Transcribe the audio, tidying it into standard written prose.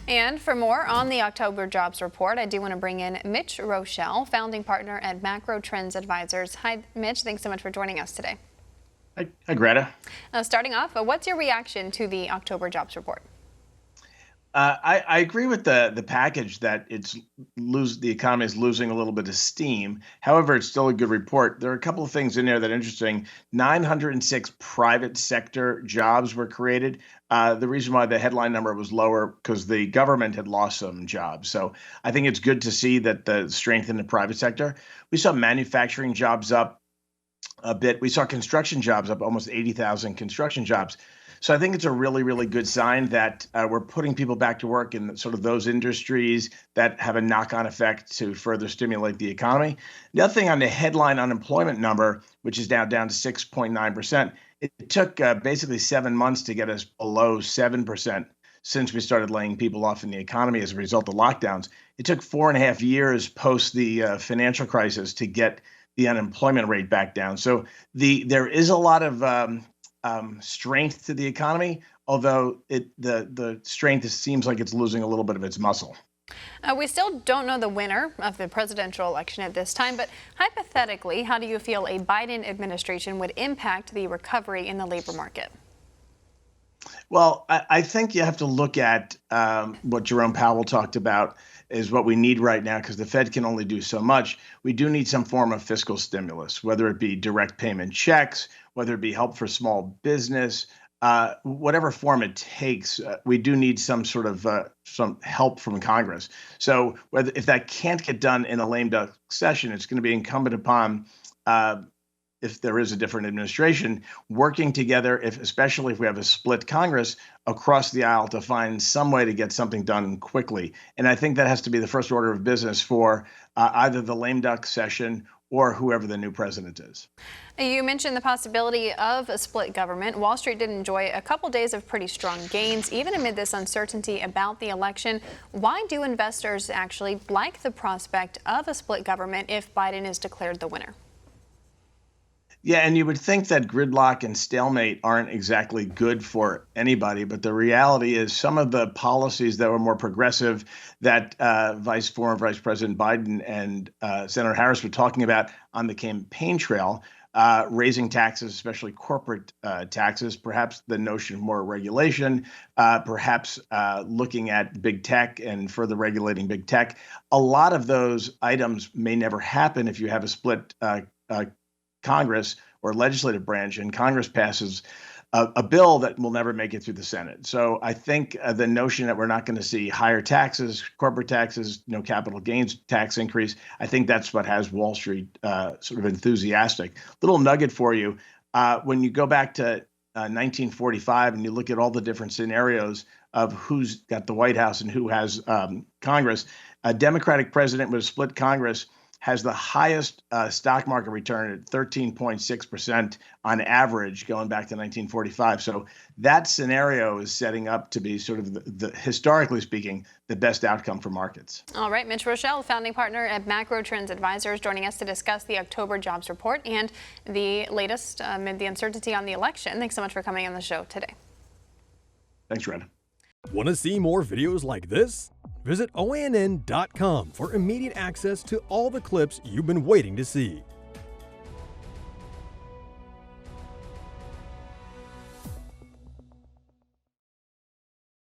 And for more on the October jobs report, I do want to bring in Mitch Rochelle, founding partner at Macro Trends Advisors. Hi, Mitch. Thanks so much for joining us today. Hi, Greta. Starting off, what's your reaction to the October jobs report? I agree with the package that the economy is losing a little bit of steam. However, it's still a good report. There are a couple of things in there that are interesting. 906 private sector jobs were created. The reason why the headline number was lower because the government had lost some jobs. So I think it's good to see that the strength in the private sector. We saw manufacturing jobs up a bit. We saw construction jobs up, almost 80,000 construction jobs. So I think it's a really, really good sign that we're putting people back to work in sort of those industries that have a knock-on effect to further stimulate the economy. The other thing on the headline unemployment number, which is now down to 6.9%, it took basically 7 months to get us below 7% since we started laying people off in the economy as a result of lockdowns. It took 4.5 years post the financial crisis to get the unemployment rate back down. So there is a lot of strength to the economy, although the strength seems like it's losing a little bit of its muscle. We still don't know the winner of the presidential election at this time, but hypothetically, how do you feel a Biden administration would impact the recovery in the labor market? Well, I think you have to look at what Jerome Powell talked about is what we need right now, because the Fed can only do so much. We do need some form of fiscal stimulus, whether it be direct payment checks, whether it be help for small business, whatever form it takes. We do need some sort of some help from Congress. So if that can't get done in a lame duck session, it's going to be incumbent upon if there is a different administration, working together, especially if we have a split Congress, across the aisle to find some way to get something done quickly. And I think that has to be the first order of business for either the lame duck session or whoever the new president is. You mentioned the possibility of a split government. Wall Street did enjoy a couple days of pretty strong gains, even amid this uncertainty about the election. Why do investors actually like the prospect of a split government if Biden is declared the winner? Yeah, and you would think that gridlock and stalemate aren't exactly good for anybody, but the reality is some of the policies that were more progressive that former Vice President Biden and Senator Harris were talking about on the campaign trail, raising taxes, especially corporate taxes, perhaps the notion of more regulation, perhaps looking at big tech and further regulating big tech. A lot of those items may never happen if you have a split Congress or legislative branch, and Congress passes a bill that will never make it through the Senate. So I think the notion that we're not going to see higher taxes, corporate taxes, capital gains tax increase, I think that's what has Wall Street sort of enthusiastic. Little nugget for you. When you go back to 1945 and you look at all the different scenarios of who's got the White House and who has Congress, a Democratic president with a split Congress has the highest stock market return at 13.6% on average going back to 1945. So that scenario is setting up to be sort of the historically speaking, the best outcome for markets. All right, Mitch Rochelle, founding partner at Macro Trends Advisors, joining us to discuss the October jobs report and the latest amid the uncertainty on the election. Thanks so much for coming on the show today. Thanks, Greta. Want to see more videos like this? Visit OANN.com for immediate access to all the clips you've been waiting to see.